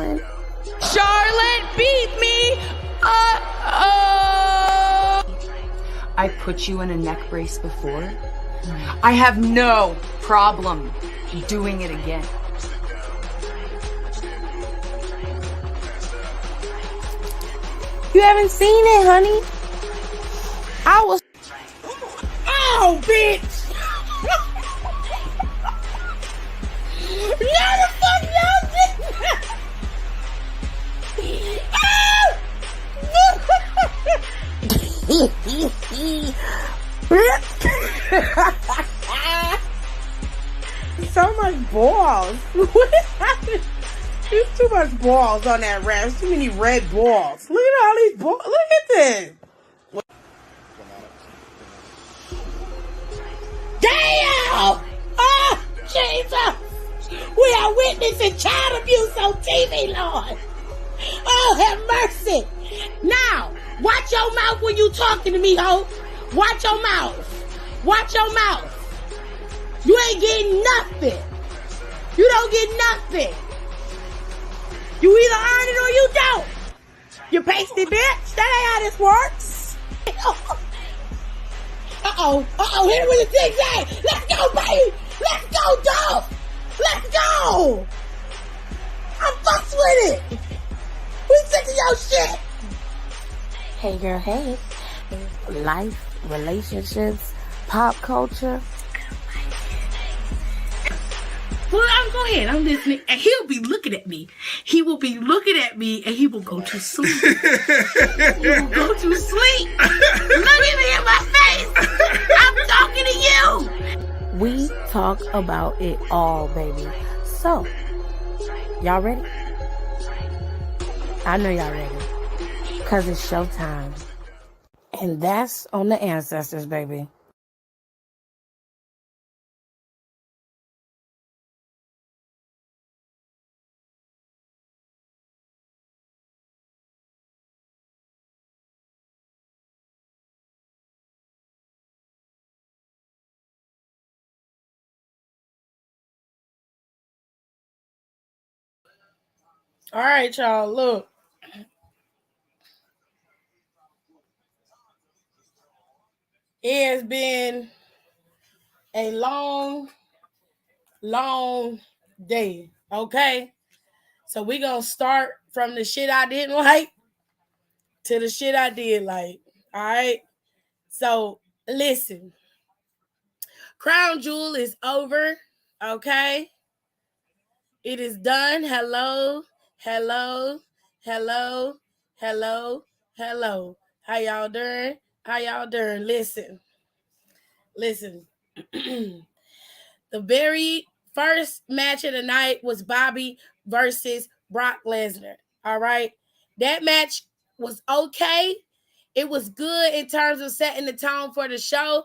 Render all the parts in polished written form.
girlfriend? Charlotte beat me. I put you in a neck brace before. I have no problem doing it again. You haven't seen it, honey. I was. Oh, bitch! No, the fuck y'all did that! So much balls. What happened? There's too much balls on that wrap. Too many red balls. Look at all these balls. Look at this. Damn! Oh, Jesus! We are witnessing child abuse on TV, Lord. Oh, have mercy. Now, watch your mouth when you talking to me, ho. Watch your mouth. Watch your mouth. You ain't getting nothing. You don't get nothing. You either earn it or you don't. You pasty bitch. That ain't how this works. Uh-oh. Hit it with a zigzag. Let's go, baby. Let's go, dog. Let's go. I'm fucks with it. We sick of your shit. Hey, girl, hey. Life, relationships, pop culture. Well, go ahead. I'm listening. And he'll be looking at me. He will be looking at me and he will go to sleep. He will go to sleep. Look at me in my face. I'm talking to you. We talk about it all, baby. So, y'all ready? I know y'all ready. Because it's showtime. And that's on the ancestors, baby. All right, y'all. Look. It has been a long day. Okay? So we're going to start from the shit I didn't like to the shit I did like. All right? So listen. Crown Jewel is over. Okay? It is done. Hello. How y'all doing? Listen. The very first match of the night was Bobby versus Brock Lesnar. All right. That match was okay. It was good in terms of setting the tone for the show,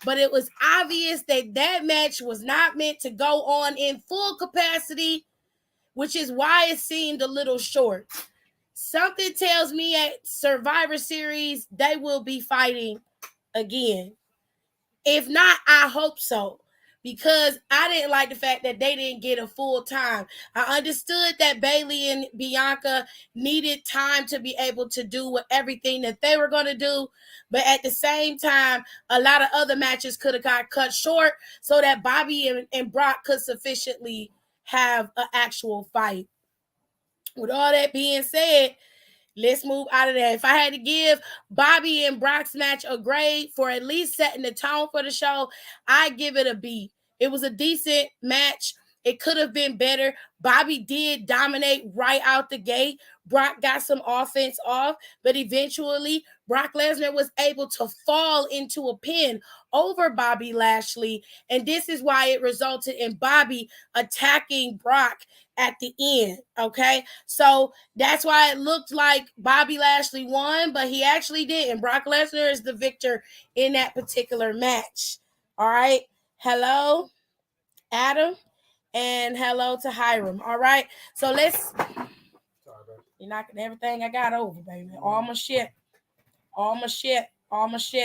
but it was obvious that that match was not meant to go on in full capacity, which is why it seemed a little short. Something tells me at Survivor Series, they will be fighting again. If not, I hope so. Because I didn't like the fact that they didn't get a full time. I understood that Bayley and Bianca needed time to be able to do everything that they were going to do. But at the same time, a lot of other matches could have got cut short so that Bobby and Brock could sufficiently have an actual fight. With all that being said, let's move out of that. If I had to give Bobby and Brock's match a grade for at least setting the tone for the show, I give it a B. It was a decent match. It could have been better. Bobby did dominate right out the gate. Brock got some offense off, but eventually Brock Lesnar was able to fall into a pin over Bobby Lashley, and this is why it resulted in Bobby attacking Brock at the end, okay? So that's why it looked like Bobby Lashley won, but he actually didn't. Brock Lesnar is the victor in that particular match, all right? Hello, Adam, and hello to Hiram, all right? So let's... You're knocking everything I got over, baby. All my shit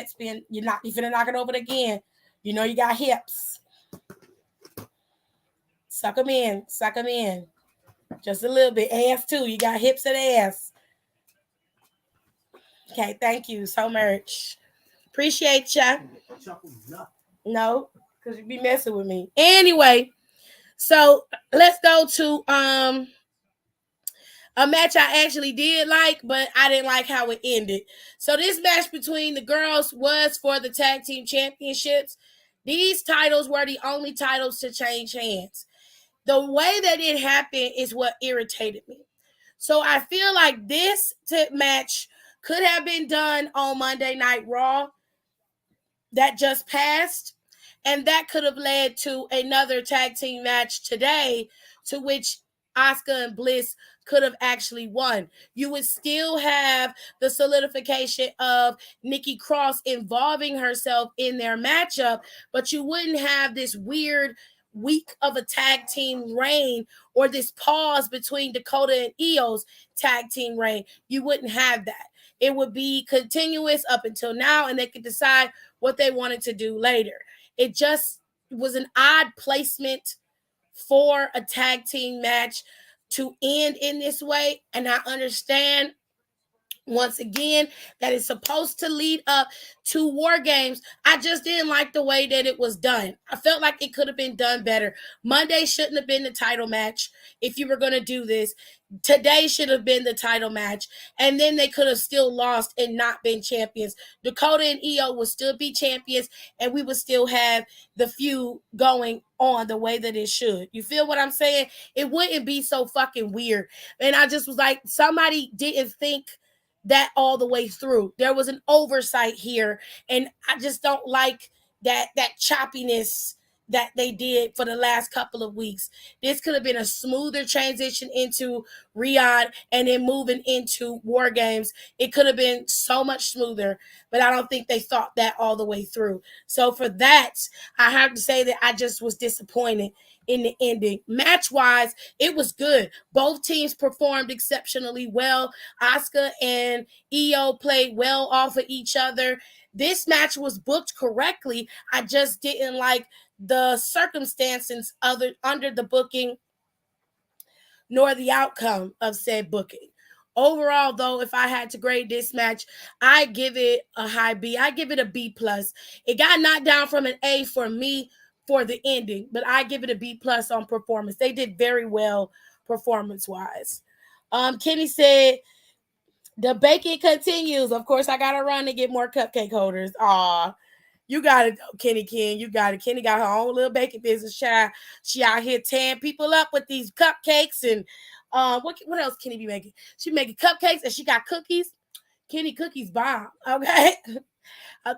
spin. You're finna knock it over again. You know you got hips. Suck them in. Just a little bit. Ass too. You got hips and ass. Okay, thank you so much. Appreciate ya. No, because you be messing with me. Anyway, so let's go to a match I actually did like, but I didn't like how it ended. So this match between the girls was for the tag team championships. These titles were the only titles to change hands. The way that it happened is what irritated me. So I feel like this match could have been done on Monday Night Raw that just passed, and that could have led to another tag team match today, to which Asuka and Bliss could have actually won. You would still have the solidification of Nikki Cross involving herself in their matchup, but you wouldn't have this weird week of a tag team reign or this pause between Dakota and Io's tag team reign. You wouldn't have that. It would be continuous up until now, and they could decide what they wanted to do later. It just was an odd placement for a tag team match to end in this way. And I understand, once again, that is supposed to lead up to War Games. I just didn't like the way that it was done. I felt like it could have been done better. Monday shouldn't have been the title match if you were going to do this. Today should have been the title match, and then they could have still lost and not been champions. Dakota and Io would still be champions, and we would still have the feud going on the way that it should. You feel what I'm saying? It wouldn't be so fucking weird. And I just was like, somebody didn't think that all the way through. There was an oversight here, and I just don't like that choppiness that they did for the last couple of weeks. This could have been a smoother transition into Riyadh and then moving into War Games. It could have been so much smoother, but I don't think they thought that all the way through. So for that, I have to say that I just was disappointed in the ending. Match-wise, it was good. Both teams performed exceptionally well. Asuka and Io played well off of each other. This match was booked correctly. I just didn't like the circumstances under the booking, nor the outcome of said booking. Overall, though, if I had to grade this match, I give it a high B. I give it a B+. It got knocked down from an A for me for the ending, but I give it a B+ on performance. They did very well performance-wise. Kenny said, the baking continues. Of course, I got to run to get more cupcake holders. Aw. You got it, Kenny King. You got it. Kenny got her own little baking business. She out here tearing people up with these cupcakes. And what else Kenny be making? She making cupcakes and she got cookies. Kenny cookies bomb, okay?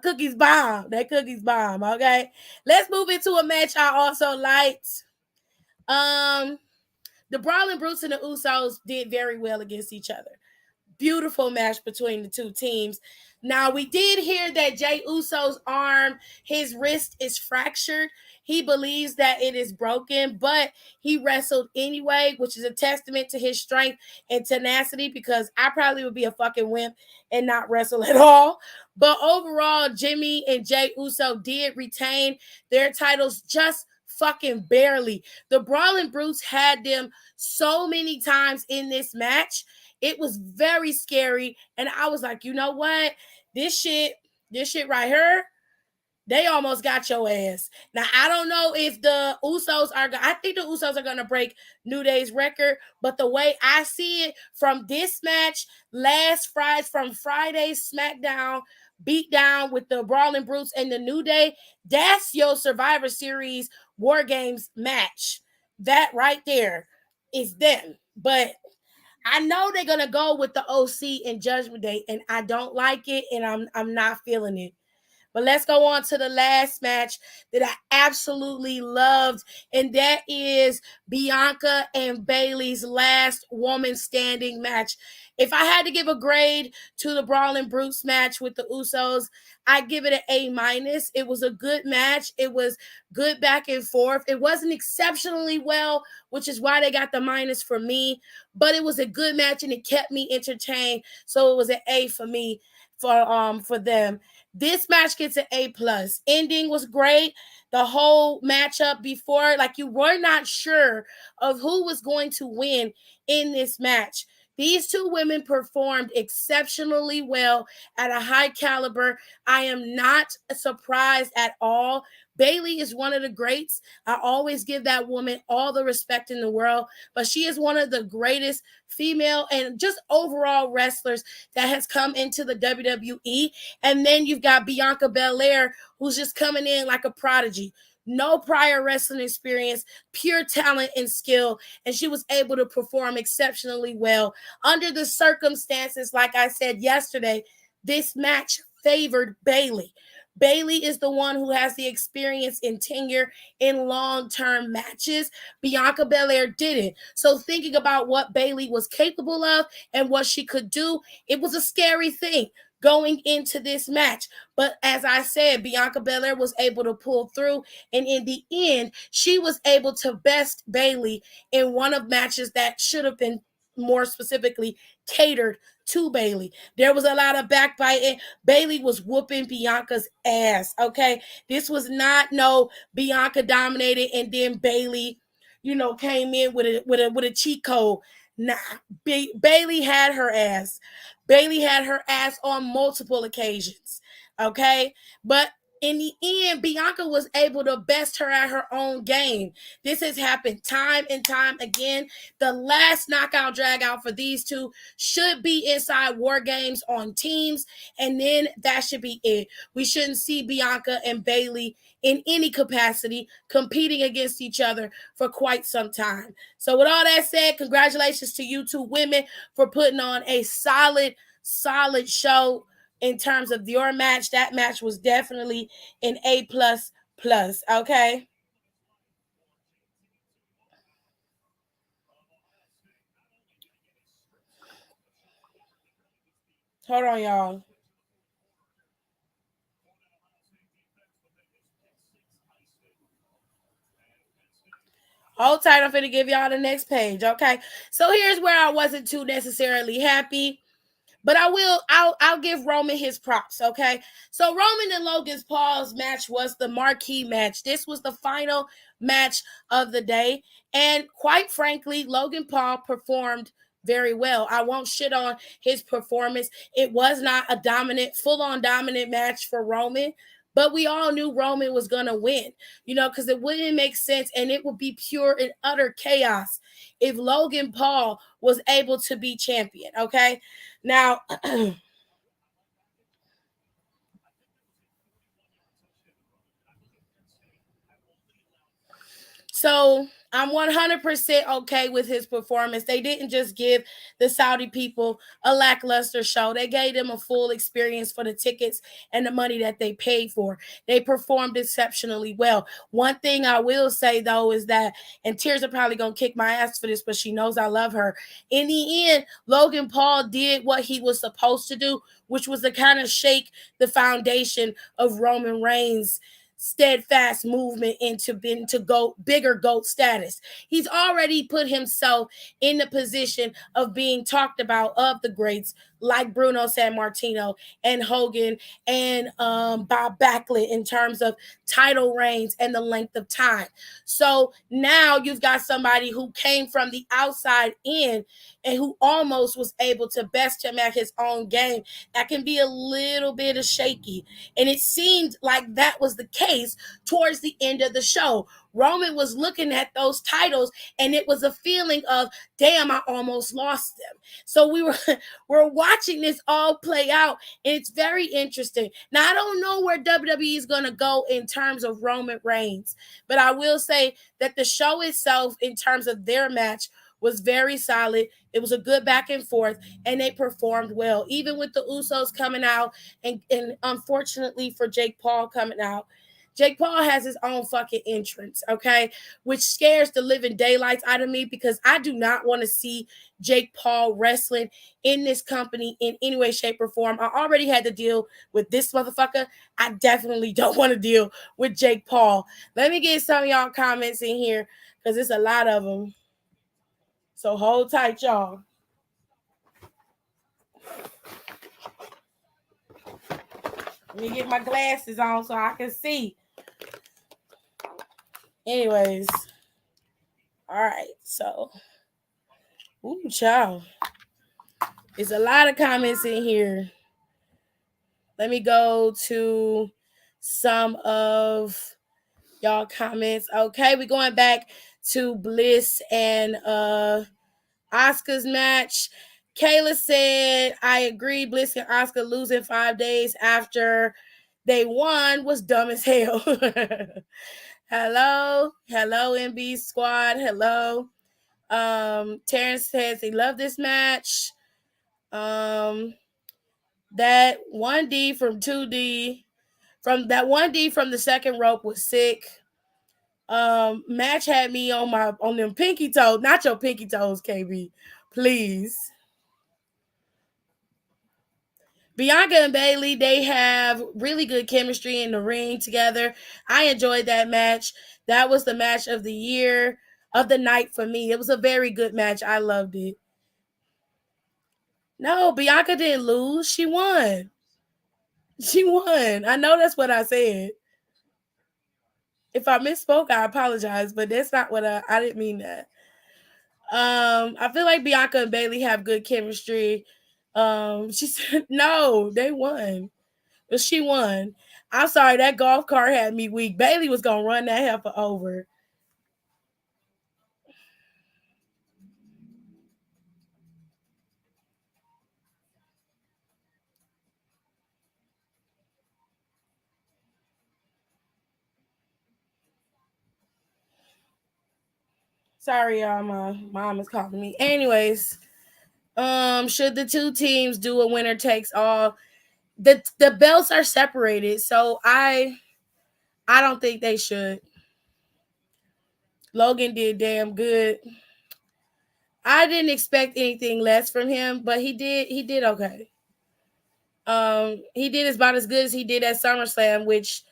Cookies bomb. That cookies bomb, okay? Let's move into a match I also liked. The Brawling Brutes and the Usos did very well against each other. Beautiful match between the two teams. Now, we did hear that Jey Uso's arm, his wrist is fractured. He believes that it is broken, but he wrestled anyway, which is a testament to his strength and tenacity, because I probably would be a fucking wimp and not wrestle at all. But overall, Jimmy and Jey Uso did retain their titles just fucking barely. The Brawling Brutes had them so many times in this match. It was very scary, and I was like, you know what? This shit right here, they almost got your ass. Now, I don't know if the Usos I think the Usos are going to break New Day's record, but the way I see it from this match, from Friday's SmackDown beatdown with the Brawling Brutes and the New Day, that's your Survivor Series War Games match. That right there is them. But I know they're gonna go with the OC and Judgment Day, and I don't like it, and I'm not feeling it. But let's go on to the last match that I absolutely loved, and that is Bianca and Bayley's last woman standing match. If I had to give a grade to the Brawling Brutes match with the Usos, I'd give it an A-. It was a good match. It was good back and forth. It wasn't exceptionally well, which is why they got the minus for me, but it was a good match, and it kept me entertained, so it was an A for me. for them. This match gets an A+. Ending was great. The whole matchup before, like, you were not sure of who was going to win in this match. These two women performed exceptionally well at a high caliber. I am not surprised at all. Bayley is one of the greats. I always give that woman all the respect in the world, but she is one of the greatest female and just overall wrestlers that has come into the WWE. And then you've got Bianca Belair, who's just coming in like a prodigy. No prior wrestling experience, pure talent and skill, and she was able to perform exceptionally well. Under the circumstances, like I said yesterday, this match favored Bayley. Bayley is the one who has the experience and tenure in long-term matches. Bianca Belair didn't. So thinking about what Bayley was capable of and what she could do, it was a scary thing going into this match. But as I said, Bianca Belair was able to pull through, and in the end, she was able to best Bayley in one of matches that should have been more specifically catered to Bayley. There was a lot of backbiting. Bayley was whooping Bianca's ass, okay? This was not no Bianca dominated and then Bayley, came in with a cheat code. Nah, Bayley had her ass. Bayley had her ass on multiple occasions, okay? But in the end, Bianca was able to best her at her own game. This has happened time and time again. The last knockout drag out for these two should be inside War Games on Teams, and then that should be it. We shouldn't see Bianca and Bayley in any capacity competing against each other for quite some time. So with all that said, congratulations to you two women for putting on a solid show. In terms of your match, that match was definitely an A++, okay? Hold on, y'all. Hold tight, I'm finna give y'all the next page, okay? So here's where I wasn't too necessarily happy. But I'll give Roman his props, okay? So Roman and Logan Paul's match was the marquee match. This was the final match of the day. And quite frankly, Logan Paul performed very well. I won't shit on his performance. It was not a full-on dominant match for Roman, but we all knew Roman was going to win, because it wouldn't make sense and it would be pure and utter chaos if Logan Paul was able to be champion, okay? Now, so I'm 100% okay with his performance. They didn't just give the Saudi people a lackluster show. They gave them a full experience for the tickets and the money that they paid for. They performed exceptionally well. One thing I will say, though, is that, and Tears are probably going to kick my ass for this, but she knows I love her. In the end, Logan Paul did what he was supposed to do, which was to kind of shake the foundation of Roman Reigns' steadfast movement into bigger GOAT status. He's already put himself in the position of being talked about of the greats like Bruno Sammartino and Hogan and Bob Backlund in terms of title reigns and the length of time. So now you've got somebody who came from the outside in and who almost was able to best him at his own game. That can be a little bit of shaky. And it seemed like that was the case towards the end of the show. Roman was looking at those titles and it was a feeling of, damn, I almost lost them. So we're watching this all play out, and it's very interesting. Now, I don't know where WWE is going to go in terms of Roman Reigns, but I will say that the show itself, in terms of their match, was very solid. It was a good back and forth, and they performed well, even with the Usos coming out and unfortunately for Jake Paul coming out. Jake Paul has his own fucking entrance, okay, which scares the living daylights out of me because I do not want to see Jake Paul wrestling in this company in any way, shape, or form. I already had to deal with this motherfucker. I definitely don't want to deal with Jake Paul. Let me get some of y'all comments in here because it's a lot of them. So hold tight, y'all. Let me get my glasses on so I can see. Anyways. All right. So, ooh, child. There's a lot of comments in here. Let me go to some of y'all comments. Okay, we're going back to Bliss and Asuka's match. Kayla said, I agree, Bliss and Asuka losing 5 days after they won was dumb as hell. Hello, MB squad. Hello. Terrence says he loved this match. That 1D from 2D from that 1D from the second rope was sick. Match had me on them pinky toes, not your pinky toes, KB, please. Bianca and Bayley, they have really good chemistry in the ring together. I enjoyed that match. That was the match of the year, of the night for me. It was a very good match. I loved it. No, Bianca didn't lose. She won. She won. I know that's what I said. If I misspoke, I apologize, but that's not what I didn't mean that. I feel like Bianca and Bayley have good chemistry. She said, no, they won. But she won. I'm sorry, that golf cart had me weak. Bayley was going to run that heifer over. Sorry, y'all. My mom is calling me. Anyways, should the two teams do a winner takes all? The belts are separated, so I don't think they should. Logan did damn good. I didn't expect anything less from him, but he did okay. He did about as good as he did at SummerSlam, which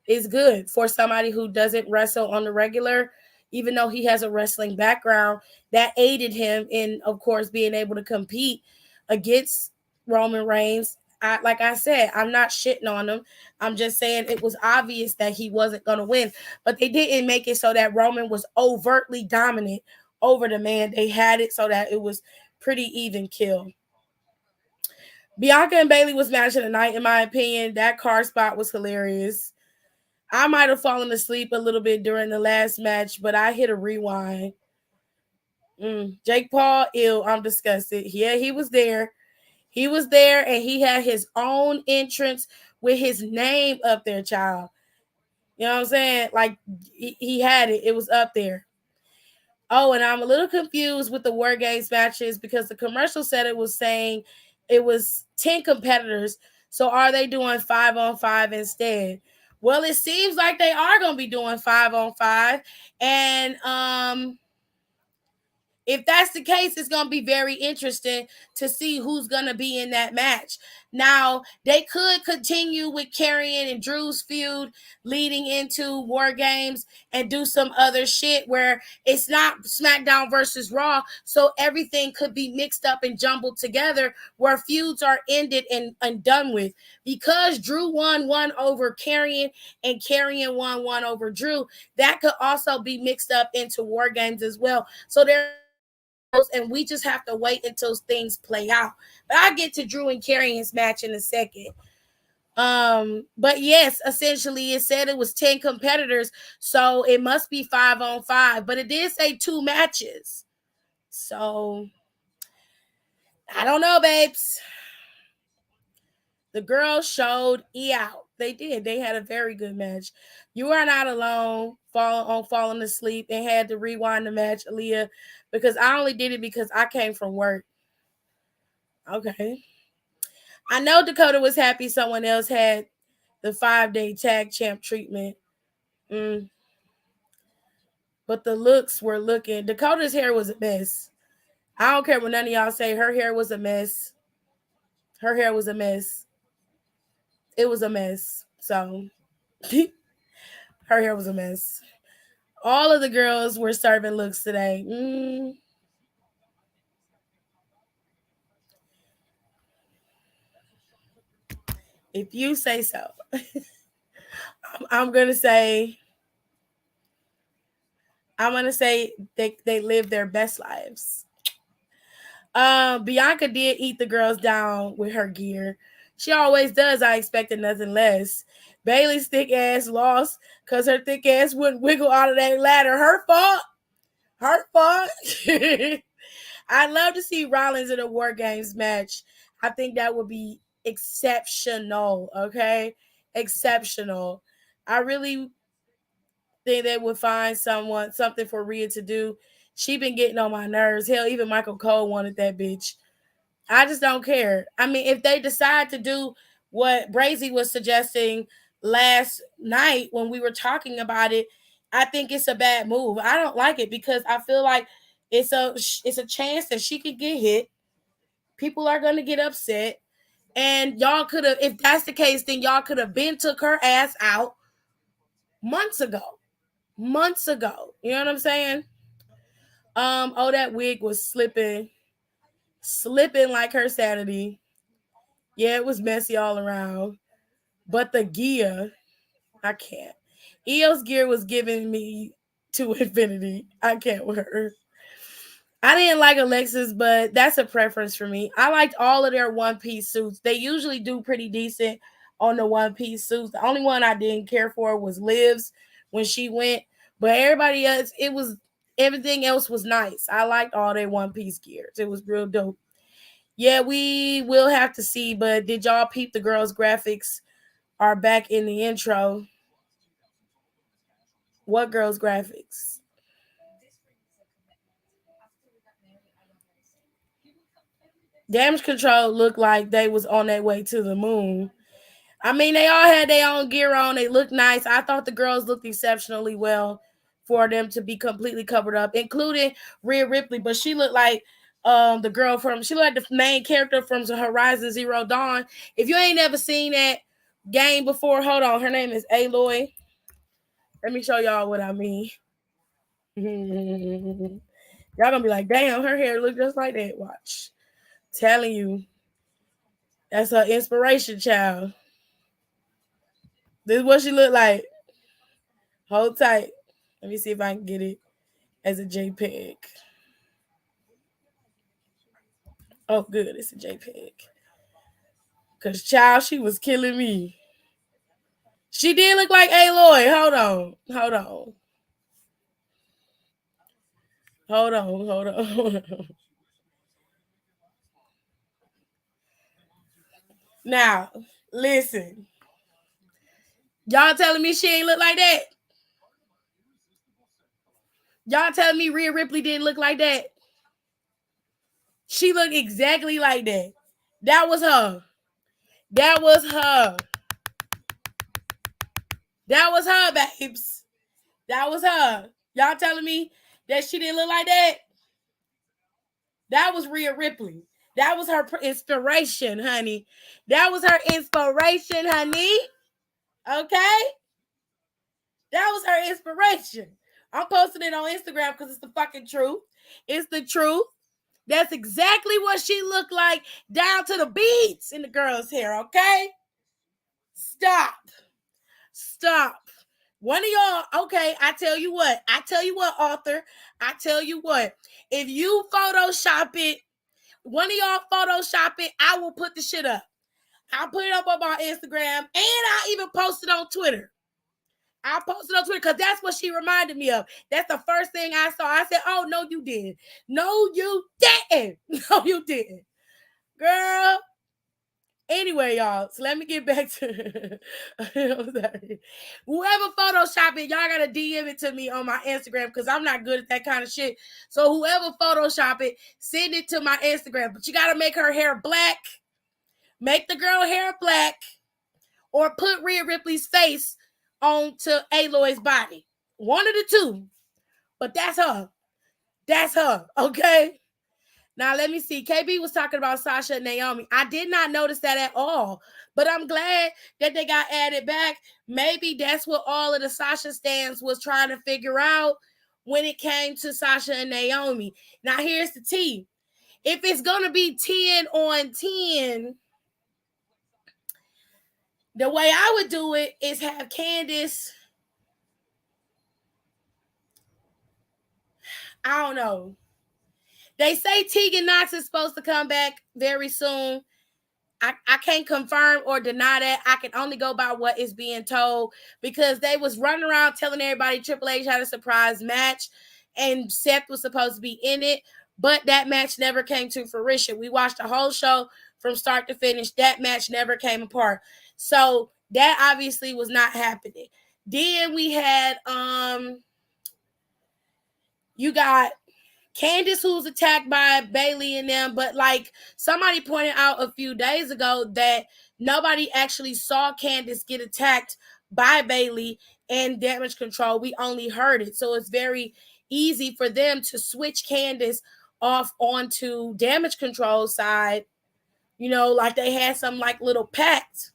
is good for somebody who doesn't wrestle on the regular, even though he has a wrestling background. That aided him in, of course, being able to compete against Roman Reigns. Like I said, I'm not shitting on him. I'm just saying it was obvious that he wasn't going to win. But they didn't make it so that Roman was overtly dominant over the man. They had it so that it was pretty even kill. Bianca and Bayley was match of the night, in my opinion. That car spot was hilarious. I might have fallen asleep a little bit during the last match, but I hit a rewind. Jake Paul, ew, I'm disgusted. Yeah, he was there. He was there, and he had his own entrance with his name up there, child. You know what I'm saying? Like, he had it. It was up there. Oh, and I'm a little confused with the War Games matches because the commercial said it was saying it was 10 competitors. So are they doing 5-on-5 instead? Well, it seems like they are going to be doing 5-on-5. And if that's the case, it's going to be very interesting to see who's going to be in that match. Now, they could continue with Karrion and Drew's feud leading into War Games and do some other shit where it's not SmackDown versus Raw, so everything could be mixed up and jumbled together where feuds are ended and done with. Because Drew won one over Karrion and Karrion won one over Drew, that could also be mixed up into War Games as well. So and we just have to wait until things play out. But I'll get to Drew and Karrion's match in a second. But yes, essentially it said it was 10 competitors, so it must be 5-on-5. But it did say 2 matches. So I don't know, babes. The girls showed out. They did. They had a very good match. You are not alone falling asleep and had to rewind the match, Aaliyah, because I only did it because I came from work. Okay. I know Dakota was happy someone else had the 5-day tag champ treatment. But the looks were looking. Dakota's hair was a mess. I don't care what none of y'all say. Her hair was a mess. Her hair was a mess. It was a mess. So her hair was a mess. All of the girls were serving looks today. If you say so. I'm gonna say they live their best lives. Bianca did eat the girls down with her gear. She always does. I expected nothing less. Bayley's thick ass lost because her thick ass wouldn't wiggle out of that ladder. Her fault. Her fault. I'd love to see Rollins in a War Games match. I think that would be exceptional. Okay, exceptional. I really think they would find something for Rhea to do. She been getting on my nerves. Hell, even Michael Cole wanted that bitch. I just don't care. I mean, if they decide to do what Brazy was suggesting last night when we were talking about it, I think it's a bad move. I don't like it because I feel like it's a chance that she could get hit. People are going to get upset. And y'all could have, if that's the case, then y'all could have been took her ass out months ago. Months ago. You know what I'm saying? Oh, that wig was slipping like her sanity. Yeah, it was messy all around. But the gear, I can't. Io's gear was giving me to infinity. I can't with her. I didn't like Alexis, but that's a preference for me. I liked all of their one-piece suits. They usually do pretty decent on the one-piece suits. The only one I didn't care for was Liv's when she went. But everybody else, everything else was nice. I liked all their one-piece gears. It was real dope. Yeah, we will have to see, but did y'all peep the girls' graphics are back in the intro? What girls' graphics? Damage Control looked like they was on their way to the moon. I mean, they all had their own gear on. They looked nice. I thought the girls looked exceptionally well for them to be completely covered up, including Rhea Ripley. But she looked like she looked like the main character from Horizon Zero Dawn. If you ain't never seen that game before, hold on. Her name is Aloy. Let me show y'all what I mean. Y'all gonna be like, damn, her hair look just like that. Watch. Telling you. That's her inspiration, child. This is what she look like. Hold tight. Let me see if I can get it as a JPEG. Oh, good. It's a JPEG. Because, child, she was killing me. She did look like Aloy. Hold on. Now, listen. Y'all telling me she ain't look like that? Y'all telling me Rhea Ripley didn't look like that? She looked exactly like that. That was her. That was her. That was her, babes. That was her. Y'all telling me that she didn't look like that? That was Rhea Ripley. That was her inspiration, honey. That was her inspiration, honey. Okay? That was her inspiration. I'm posting it on Instagram because it's the fucking truth. It's the truth. That's exactly what she looked like down to the beads in the girl's hair, okay? Stop. One of y'all, okay, I tell you what, author. I tell you what. If you Photoshop it, one of y'all Photoshop it, I will put the shit up. I'll put it up on my Instagram, and I'll even post it on Twitter. I posted on Twitter because that's what she reminded me of. That's the first thing I saw. I said, oh, no, you didn't. No, you didn't. No, you didn't. Girl. Anyway, y'all, so let me get back to I'm sorry. Whoever Photoshop it, y'all gotta DM it to me on my Instagram because I'm not good at that kind of shit. So whoever Photoshop it, send it to my Instagram. But you gotta make her hair black. Make the girl hair black. Or put Rhea Ripley's face onto Aloy's body. One of the two. But that's her. That's her. Okay? Now, let me see. KB was talking about Sasha and Naomi. I did not notice that at all. But I'm glad that they got added back. Maybe that's what all of the Sasha stands was trying to figure out when it came to Sasha and Naomi. Now, here's the tea. If it's going to be 10 on 10, The way I would do it is have Candice. I don't know. They say Tegan Knox is supposed to come back very soon. I can't confirm or deny that. I can only go by what is being told, because they was running around telling everybody Triple H had a surprise match and Seth was supposed to be in it, but that match never came to fruition. We watched the whole show from start to finish. That match never came apart. So that obviously was not happening. Then we had you got Candice, who's attacked by Bayley and them, but like somebody pointed out a few days ago that nobody actually saw Candice get attacked by Bayley and Damage Control. We only heard it. So it's very easy for them to switch Candice off onto Damage Control side, like they had some like little pact.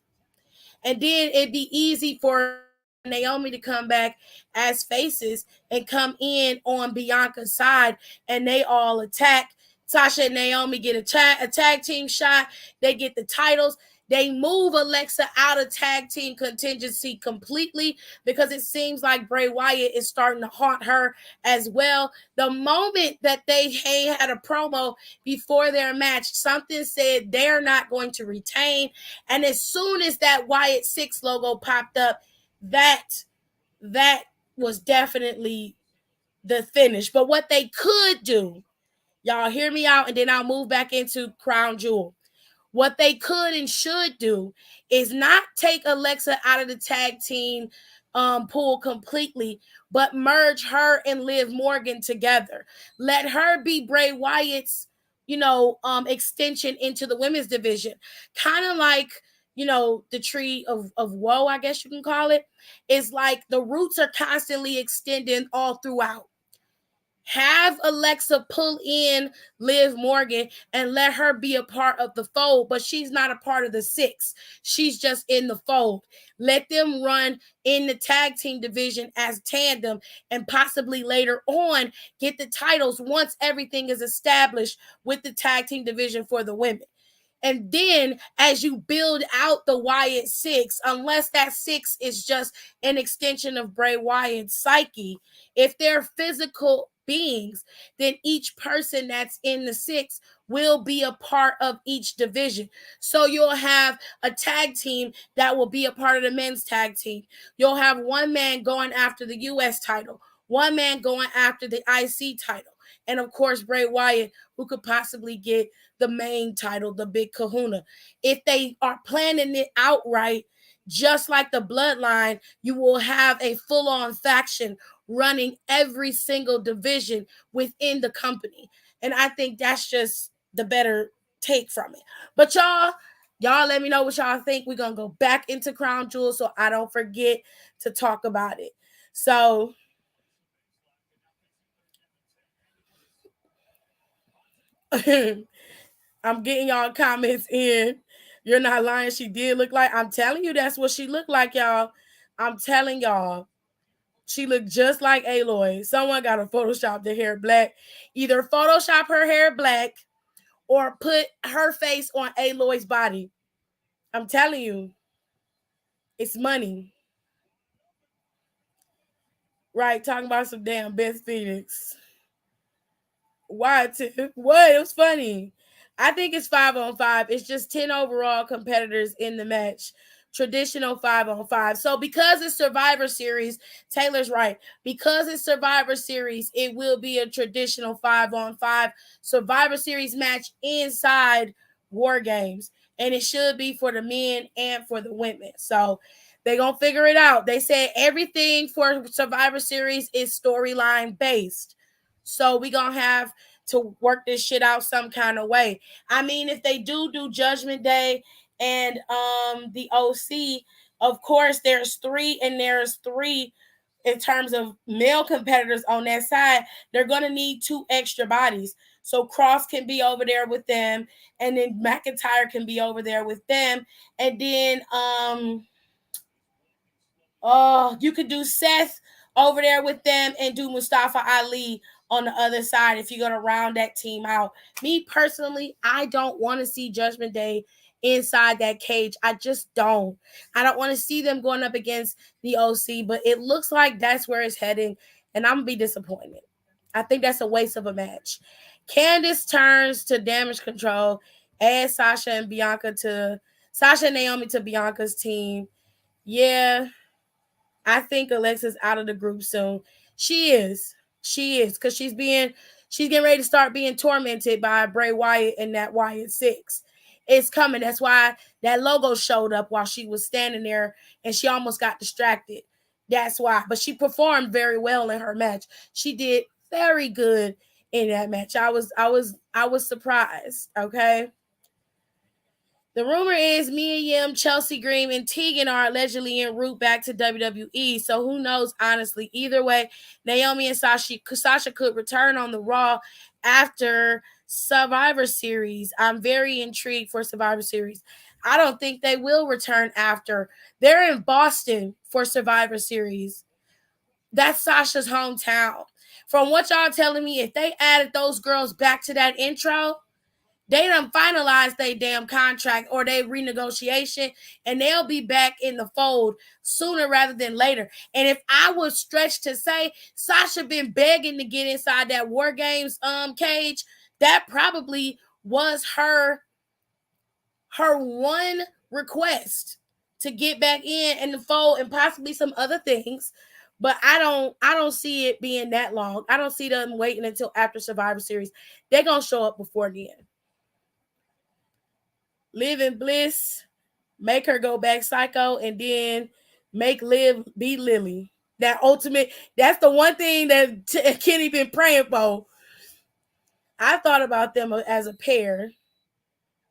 And then it'd be easy for Naomi to come back as faces and come in on Bianca's side, and they all attack. Sasha and Naomi get a tag team shot. They get the titles. They move Alexa out of tag team contingency completely, because it seems like Bray Wyatt is starting to haunt her as well. The moment that they had a promo before their match, something said they're not going to retain. And as soon as that Wyatt 6 logo popped up, that was definitely the finish. But what they could do, y'all hear me out, and then I'll move back into Crown Jewel. What they could and should do is not take Alexa out of the tag team pool completely, but merge her and Liv Morgan together. Let her be Bray Wyatt's, extension into the women's division. Kind of like, the tree of woe, I guess you can call it. Is like the roots are constantly extending all throughout. Have Alexa pull in Liv Morgan and let her be a part of the fold, but she's not a part of the 6. She's just in the fold. Let them run in the tag team division as tandem, and possibly later on get the titles once everything is established with the tag team division for the women. And then as you build out the Wyatt 6, unless that 6 is just an extension of Bray Wyatt's psyche, if they're physical beings, then each person that's in the 6 will be a part of each division. So you'll have a tag team that will be a part of the men's tag team. You'll have one man going after the US title, one man going after the IC title, and of course Bray Wyatt, who could possibly get the main title, the big kahuna. If they are planning it outright, just like the Bloodline, you will have a full-on faction running every single division within the company. And I think that's just the better take from it. But y'all let me know what y'all think. We're going to go back into Crown Jewel so I don't forget to talk about it. So I'm getting y'all comments in. You're not lying. She did look like, I'm telling you, that's what she looked like, y'all. I'm telling y'all. She looked just like Aloy. Someone got to Photoshop the hair black. Either Photoshop her hair black or put her face on Aloy's body. I'm telling you. It's money. Right, talking about some damn Beth Phoenix. Why? What? It was funny. I think it's 5-on-5. It's just 10 overall competitors in the match. Traditional 5-on-5. So because it's Survivor Series, Taylor's right. Because it's Survivor Series, it will be a traditional 5-on-5 Survivor Series match inside War Games. And it should be for the men and for the women. So they're going to figure it out. They said everything for Survivor Series is storyline based. So we're going to have to work this shit out some kind of way. I mean, if they do Judgment Day and the OC, of course, there's 3 in terms of male competitors on that side. They're going to need 2 extra bodies. So Kross can be over there with them, and then McIntyre can be over there with them. And then you could do Seth over there with them and do Mustafa Ali on the other side if you're going to round that team out. Me personally, I don't want to see Judgment Day inside that cage. I just don't. I don't want to see them going up against the OC, but it looks like that's where it's heading, and I'm going to be disappointed. I think that's a waste of a match. Candice turns to Damage Control, adds Sasha and Naomi to Bianca's team. Yeah, I think Alexa's out of the group soon. She is, because she's getting ready to start being tormented by Bray Wyatt and that Wyatt 6. It's coming. That's why that logo showed up while she was standing there and she almost got distracted. That's why. But she performed very well in her match. She did very good in that match. I was surprised. Okay. The rumor is Mia Yim, Chelsea Green, and Tegan are allegedly en route back to WWE. So who knows, honestly. Either way, Naomi and Sasha could return on the Raw after Survivor Series. I'm very intrigued for Survivor Series. I don't think they will return after. They're in Boston for Survivor Series. That's Sasha's hometown. From what y'all telling me, if they added those girls back to that intro, they done finalized their damn contract or their renegotiation, and they'll be back in the fold sooner rather than later. And if I was stretched to say Sasha been begging to get inside that War Games cage, that probably was her one request to get back in the fold, and possibly some other things. But I don't see it being that long. I don't see them waiting until after Survivor Series. They're gonna show up before then. Live in bliss, make her go back psycho, and then make Liv be Lily. That's the one thing that Kenny been praying for. I thought about them as a pair.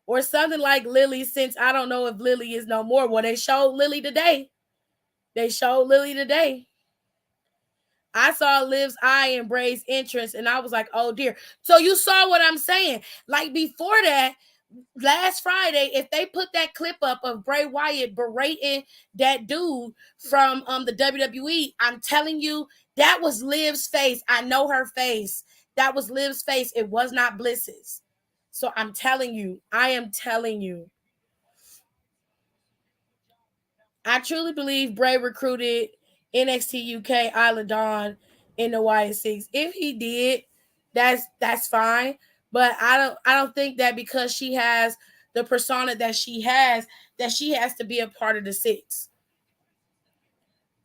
Or something like Lily, since I don't know if Lily is no more. Well, they showed Lily today. I saw Liv's eye in Bray's entrance, and I was like, oh dear. So you saw what I'm saying. Like before that, last Friday, if they put that clip up of Bray Wyatt berating that dude from the WWE, I'm telling you, that was Liv's face. I know her face. That was Liv's face. It was not Bliss's. So I am telling you. I truly believe Bray recruited NXT UK Isla Dawn in the Wyatt 6. If he did, that's fine. But I don't think that because she has the persona that she has to be a part of the 6.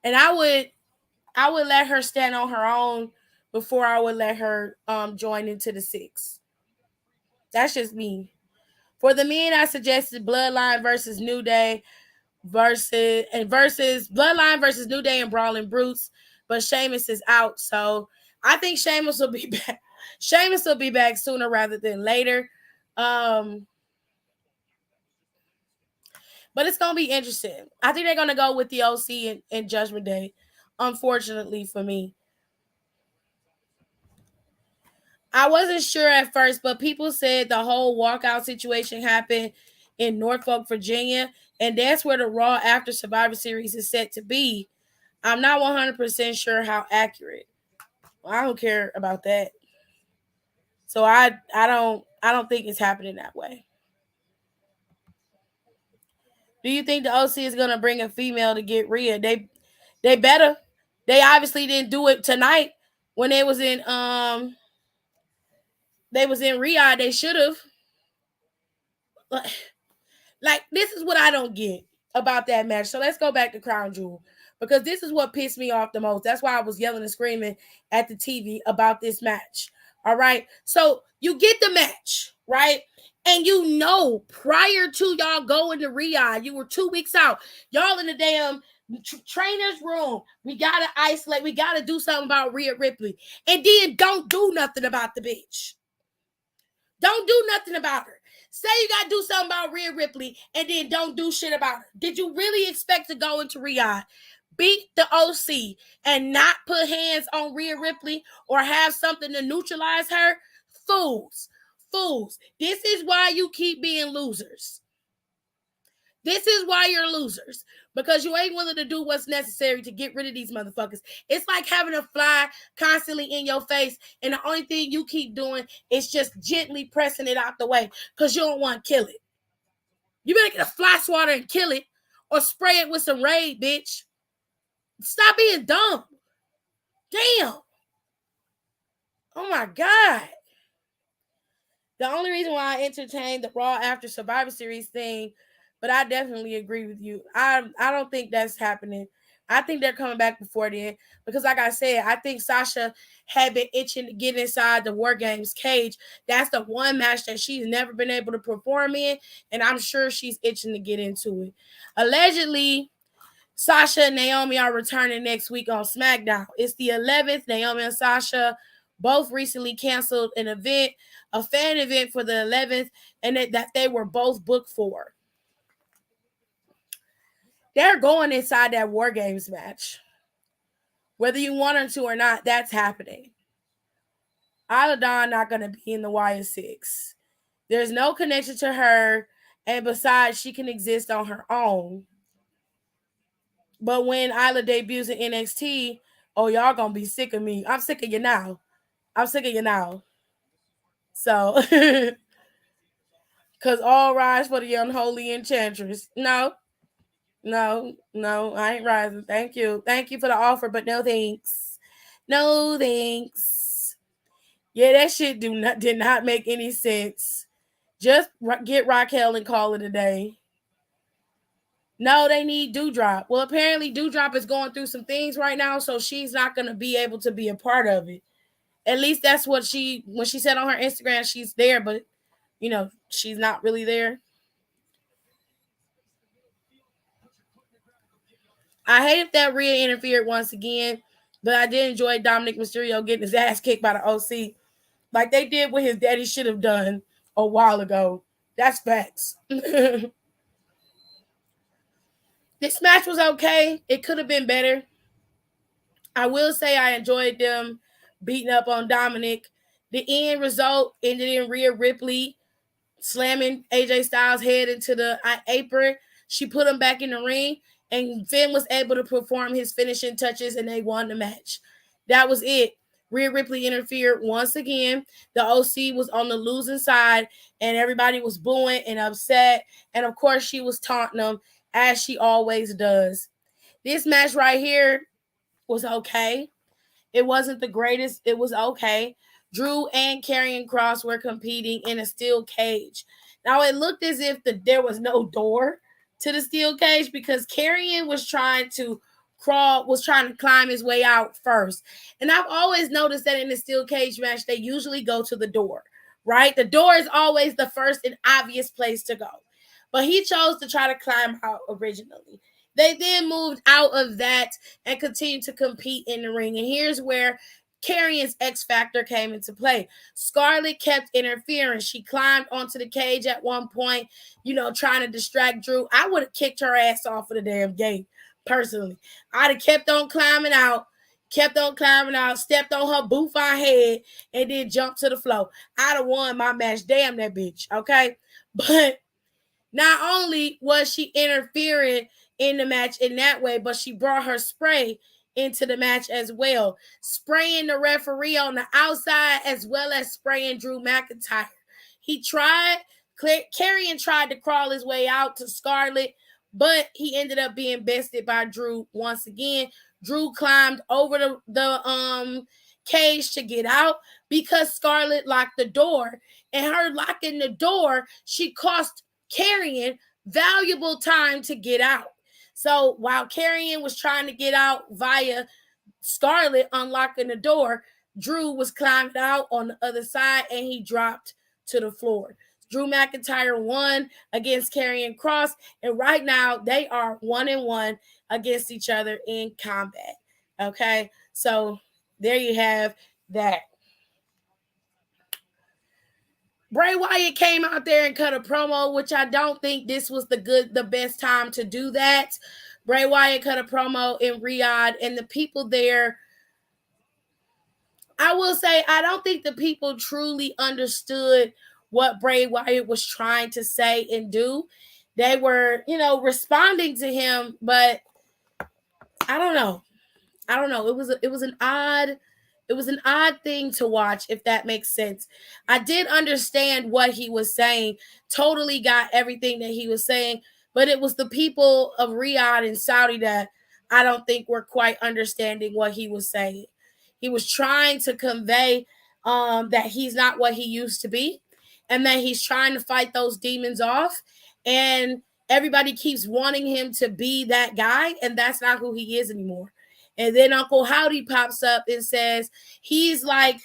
And I would let her stand on her own before I would let her join into the 6. That's just me. For the men, I suggested Bloodline versus New Day versus Bloodline versus New Day and Brawling Brutes, but Sheamus is out, so I think Sheamus will be back. Sheamus will be back sooner rather than later. But it's gonna be interesting. I think they're gonna go with the OC and Judgment Day, unfortunately for me. I wasn't sure at first, but people said the whole walkout situation happened in Norfolk, Virginia, and that's where the Raw after Survivor Series is set to be. I'm not 100% sure how accurate. I don't care about that. So I don't think it's happening that way. Do you think the OC is gonna bring a female to get Rhea? They better. They obviously didn't do it tonight when they was in Riyadh. They should have. Like, this is what I don't get about that match. So let's go back to Crown Jewel, because this is what pissed me off the most. That's why I was yelling and screaming at the TV about this match. All right. So you get the match, right? And you know, prior to y'all going to Riyadh, you were 2 weeks out. Y'all in the damn trainer's room. We got to isolate. We got to do something about Rhea Ripley. And then don't do nothing about the bitch. Don't do nothing about her. Say you got to do something about Rhea Ripley and then don't do shit about her. Did you really expect to go into Riyadh, beat the OC, and not put hands on Rhea Ripley or have something to neutralize her? Fools. This is why you keep being losers. This is why you're losers, because you ain't willing to do what's necessary to get rid of these motherfuckers. It's like having a fly constantly in your face, and the only thing you keep doing is just gently pressing it out the way because you don't want to kill it. You better get a fly swatter and kill it, or spray it with some Raid, bitch. Stop being dumb. Damn. Oh my God. The only reason why I entertained the Raw after Survivor Series thing, but I definitely agree with you. I don't think that's happening. I think they're coming back before then because, like I said, I think Sasha had been itching to get inside the War Games cage. That's the one match that she's never been able to perform in, and I'm sure she's itching to get into it. Allegedly, Sasha and Naomi are returning next week on SmackDown. It's the 11th. Naomi and Sasha both recently canceled an event, a fan event for the 11th, and that they were both booked for. They're going inside that War Games match. Whether you want them to or not, that's happening. Isla Dawn not going to be in the YS6. There's no connection to her, and besides, she can exist on her own. But when Isla debuts in NXT, oh, y'all going to be sick of me. I'm sick of you now. So, because all rise for the unholy enchantress. No, I ain't rising. Thank you for the offer, but no thanks. Yeah, that shit did not make any sense. Just get Raquel and call it a day. No, they need Doudrop. Well, apparently Doudrop is going through some things right now, so she's not going to be able to be a part of it. At least that's what when she said on her Instagram, she's there, but, she's not really there. I hate that Rhea interfered once again, but I did enjoy Dominic Mysterio getting his ass kicked by the OC. Like they did what his daddy should have done a while ago. That's facts. This match was okay. It could have been better. I will say I enjoyed them beating up on Dominic. The end result ended in Rhea Ripley slamming AJ Styles' head into the apron. She put him back in the ring, and Finn was able to perform his finishing touches, and they won the match. That was it. Rhea Ripley interfered once again. The OC was on the losing side, and everybody was booing and upset. And, of course, she was taunting them, as she always does. This match right here was okay. It wasn't the greatest. It was okay. Drew and Karrion Kross were competing in a steel cage. Now, it looked as if there was no door to the steel cage because Karrion was trying to climb his way out first. And I've always noticed that in the steel cage match, they usually go to the door, right? The door is always the first and obvious place to go. But he chose to try to climb out originally. They then moved out of that and continued to compete in the ring. And here's where Karrion's X Factor came into play. Scarlett kept interfering. She climbed onto the cage at one point, trying to distract Drew. I would have kicked her ass off of the damn gate, personally. I'd have kept on climbing out, stepped on her bouffant head, and then jumped to the floor. I'd have won my match. Damn that bitch, okay? But not only was she interfering in the match in that way, but she brought her spray into the match as well, spraying the referee on the outside as well as spraying Drew McIntyre. Karrion tried to crawl his way out to Scarlett, but he ended up being bested by Drew once again. Drew climbed over the cage to get out because Scarlett locked the door, and her locking the door, she cost Karrion valuable time to get out. So while Karrion was trying to get out via Scarlett unlocking the door, Drew was climbing out on the other side, and he dropped to the floor. Drew McIntyre won against Karrion Kross, and right now they are 1-1 against each other in combat. Okay, so there you have that. Bray Wyatt came out there and cut a promo, which I don't think this was the best time to do that. Bray Wyatt cut a promo in Riyadh, and the people there, I will say, I don't think the people truly understood what Bray Wyatt was trying to say and do. they were, responding to him, but I don't know. It was an odd thing to watch, if that makes sense. I did understand what he was saying, totally got everything that he was saying, but it was the people of Riyadh and Saudi that I don't think were quite understanding what he was saying. He was trying to convey that he's not what he used to be, and that he's trying to fight those demons off, and everybody keeps wanting him to be that guy, and that's not who he is anymore. And then Uncle Howdy pops up and says he's like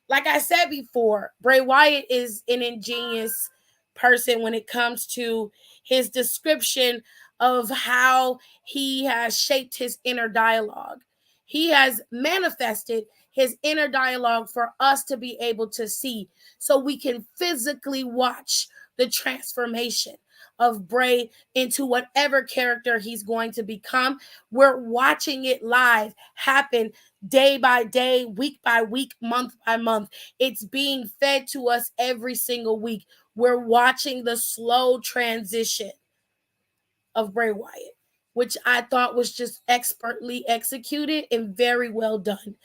I said before, Bray Wyatt is an ingenious person when it comes to his description of how he has shaped his inner dialogue. He has manifested his inner dialogue for us to be able to see, so we can physically watch the transformation of Bray into whatever character he's going to become. We're watching it live happen day by day, week by week, month by month. It's being fed to us every single week. We're watching the slow transition of Bray Wyatt, which I thought was just expertly executed and very well done.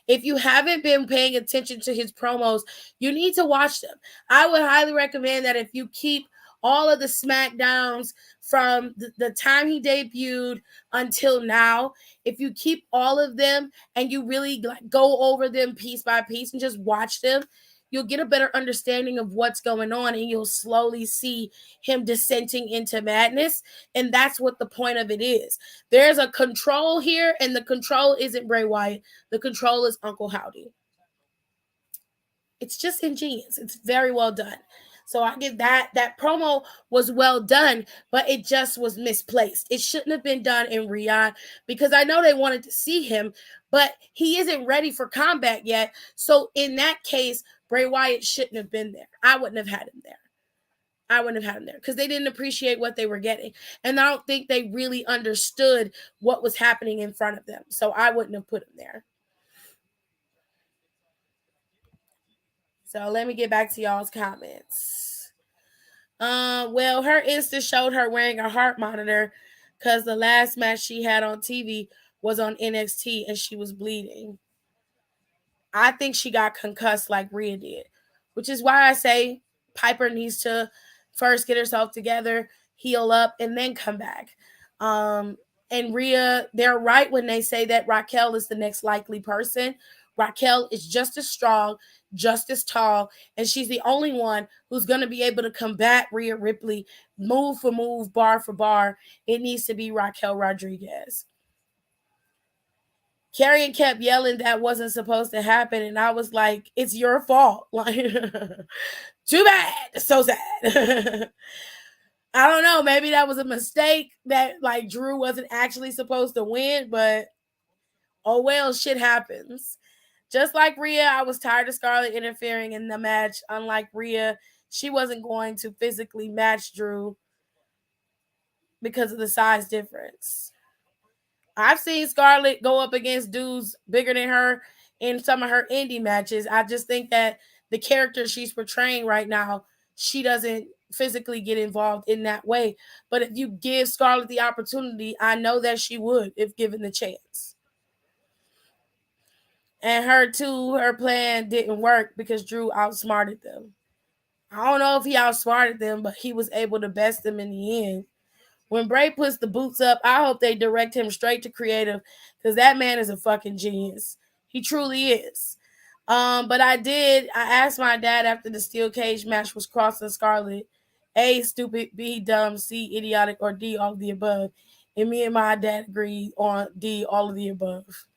If you haven't been paying attention to his promos, you need to watch them. I would highly recommend that if you keep all of the SmackDowns from the time he debuted until now, if you keep all of them and you really go over them piece by piece and just watch them, you'll get a better understanding of what's going on, and you'll slowly see him descending into madness. And that's what the point of it is. There's a control here, and the control isn't Bray Wyatt. The control is Uncle Howdy. It's just ingenious. It's very well done. So I give that promo was well done, but it just was misplaced. It shouldn't have been done in Riyadh, because I know they wanted to see him, but he isn't ready for combat yet. So in that case, Bray Wyatt shouldn't have been there. I wouldn't have had him there. Because they didn't appreciate what they were getting. And I don't think they really understood what was happening in front of them. So I wouldn't have put him there. So let me get back to y'all's comments. Well, her Insta showed her wearing a heart monitor because the last match she had on TV was on NXT and she was bleeding. I think she got concussed like Rhea did, which is why I say Piper needs to first get herself together, heal up, and then come back. And Rhea, they're right when they say that Raquel is the next likely person. Raquel is just as strong, just as tall, and she's the only one who's going to be able to combat Rhea Ripley move for move, bar for bar. It needs to be Raquel Rodriguez. Karrion kept yelling that wasn't supposed to happen, and I was like, it's your fault. Like, too bad. So sad. I don't know. Maybe that was a mistake that like Drew wasn't actually supposed to win, but oh well, shit happens. Just like Rhea, I was tired of Scarlett interfering in the match. Unlike Rhea, she wasn't going to physically match Drew because of the size difference. I've seen Scarlett go up against dudes bigger than her in some of her indie matches. I just think that the character she's portraying right now, she doesn't physically get involved in that way. But if you give Scarlett the opportunity, I know that she would if given the chance. And her plan didn't work because Drew outsmarted them. I don't know if he outsmarted them, but he was able to best them in the end. When Bray puts the boots up, I hope they direct him straight to creative, because that man is a fucking genius. He truly is. But I asked my dad after the steel cage match was Kross and Scarlett, A, stupid, B, dumb, C, idiotic, or D, all of the above. And me and my dad agreed on D, all of the above.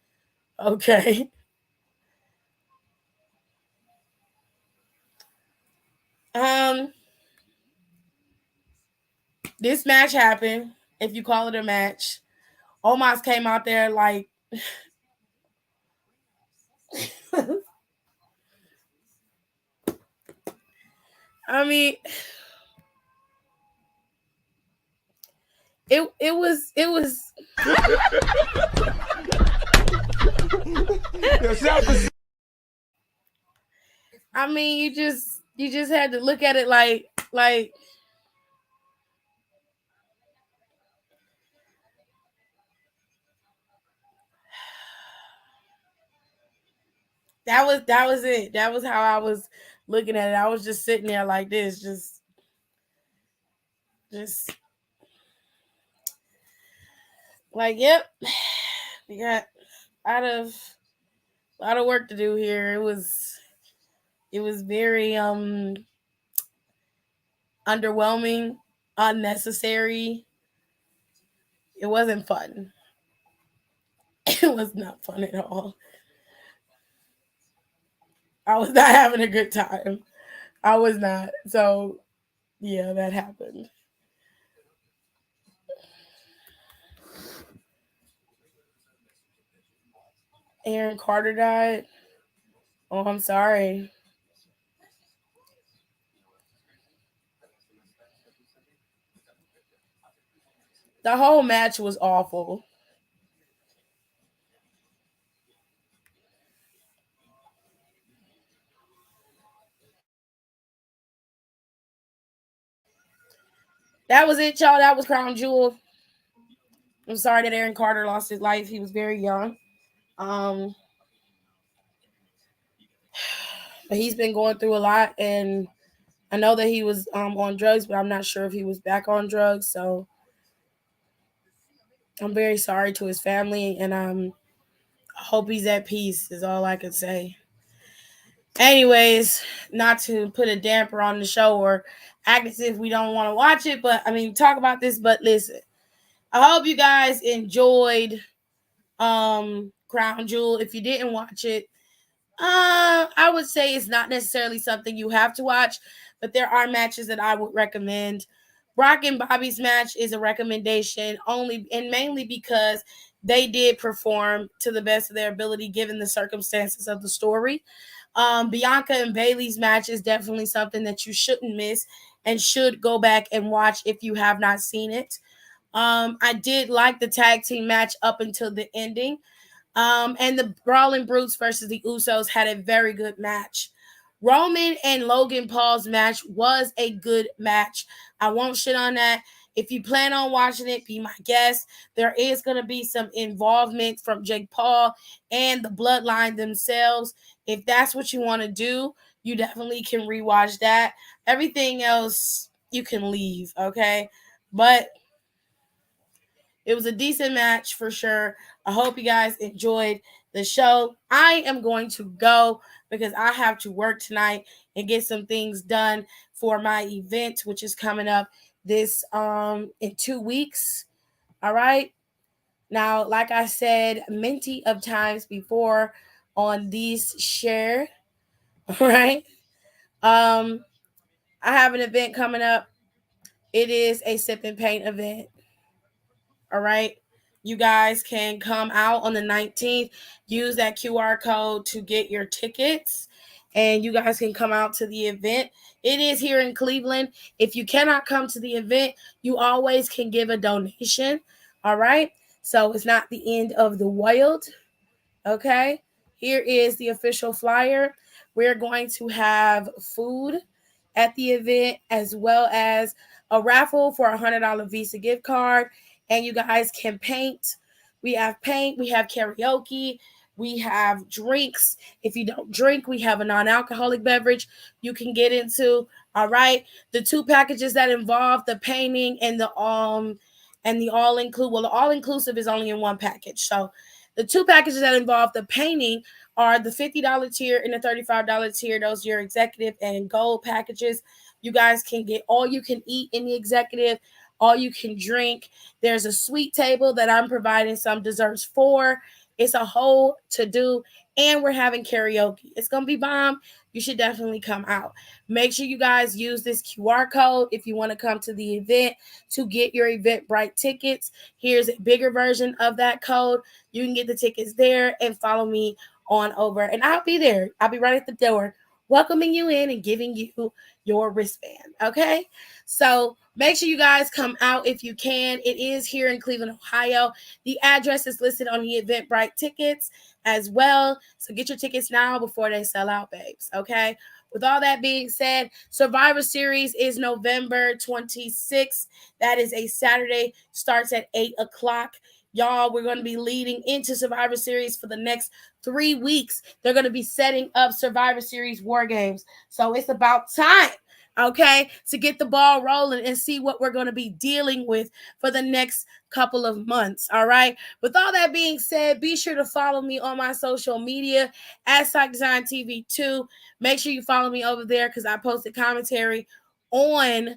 Okay. This match happened, if you call it a match. Omos came out there like I mean, it was I mean, you just had to look at it like That was it. That was how I was looking at it. I was just sitting there like this, just like, yep. We got a lot of work to do here. It was very underwhelming, unnecessary. It wasn't fun. It was not fun at all. I was not having a good time. I was not. So, yeah, that happened. Aaron Carter died. Oh, I'm sorry. The whole match was awful. That was it, y'all. That was Crown Jewel. I'm sorry that Aaron Carter lost his life. He was very young. Um, but he's been going through a lot, and I know that he was on drugs, but I'm not sure if he was back on drugs. So I'm very sorry to his family, and I hope he's at peace. Is all I can say. Anyways, not to put a damper on the show or act as if we don't want to watch it, but I mean talk about this. But listen, I hope you guys enjoyed Crown Jewel. If you didn't watch it, I would say it's not necessarily something you have to watch, but there are matches that I would recommend. Brock and Bobby's match is a recommendation only and mainly because they did perform to the best of their ability given the circumstances of the story. Bianca and Bayley's match is definitely something that you shouldn't miss and should go back and watch if you have not seen it. I did like the tag team match up until the ending. And the Brawling Brutes versus the Usos had a very good match. Roman and Logan Paul's match was a good match. I won't shit on that. If you plan on watching it, be my guest. There is going to be some involvement from Jake Paul and the Bloodline themselves. If that's what you want to do, you definitely can rewatch that. Everything else, you can leave, okay? But it was a decent match for sure. I hope you guys enjoyed the show. I am going to go because I have to work tonight and get some things done for my event, which is coming up this in 2 weeks. All right. Now, like I said, many of times before on these share, all right. I have an event coming up. It is a sip and paint event. All right. You guys can come out on the 19th. Use that QR code to get your tickets. And you guys can come out to the event. It is here in Cleveland. If you cannot come to the event, you always can give a donation. All right. So it's not the end of the world. Okay. Here is the official flyer. We're going to have food at the event as well as a raffle for a $100 Visa gift card. And you guys can paint. We have karaoke, we have drinks. If you don't drink, we have a non-alcoholic beverage you can get into. All right. The two packages that involve the painting and the all-inclusive. Well, the all-inclusive is only in one package. So the two packages that involve the painting are the $50 tier and the $35 tier. Those are your executive and gold packages. You guys can get all you can eat in the executive, all you can drink. There's a sweet table that I'm providing some desserts for. It's a whole to-do, and we're having karaoke. It's going to be bomb. You should definitely come out. Make sure you guys use this QR code if you want to come to the event to get your Eventbrite tickets. Here's a bigger version of that code. You can get the tickets there and follow me on over, and I'll be there. I'll be right at the door welcoming you in and giving you your wristband, okay? So make sure you guys come out if you can. It is here in Cleveland, Ohio. The address is listed on the Eventbrite tickets as well. So get your tickets now before they sell out, babes, okay? With all that being said, Survivor Series is November 26th. That is a Saturday. Starts at 8 o'clock. Y'all, we're going to be leading into Survivor Series for the next 3 weeks. They're going to be setting up Survivor Series War Games. So it's about time, okay, to get the ball rolling and see what we're going to be dealing with for the next couple of months. All right. With all that being said, be sure to follow me on my social media at Psych Design TV 2. Make sure you follow me over there because I posted commentary on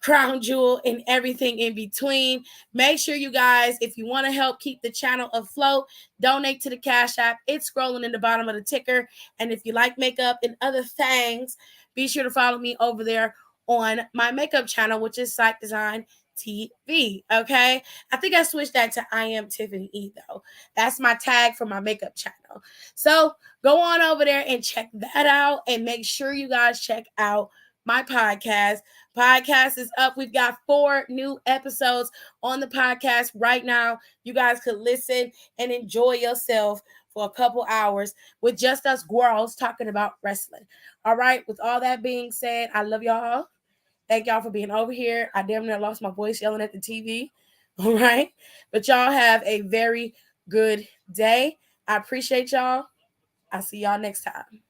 Crown Jewel and everything in between. Make sure you guys, if you want to help keep the channel afloat, donate to the Cash App. It's scrolling in the bottom of the ticker. And if you like makeup and other things, be sure to follow me over there on my makeup channel, which is Psych Design TV. Okay, I think I switched that to I Am Tiffany E though. That's my tag for my makeup channel. So go on over there and check that out, and make sure you guys check out my podcast. Podcast is up. We've got 4 new episodes on the podcast right now. You guys could listen and enjoy yourself for a couple hours with just us girls talking about wrestling. All right. With all that being said, I love y'all. Thank y'all for being over here. I damn near lost my voice yelling at the TV. All right. But y'all have a very good day. I appreciate y'all. I'll see y'all next time.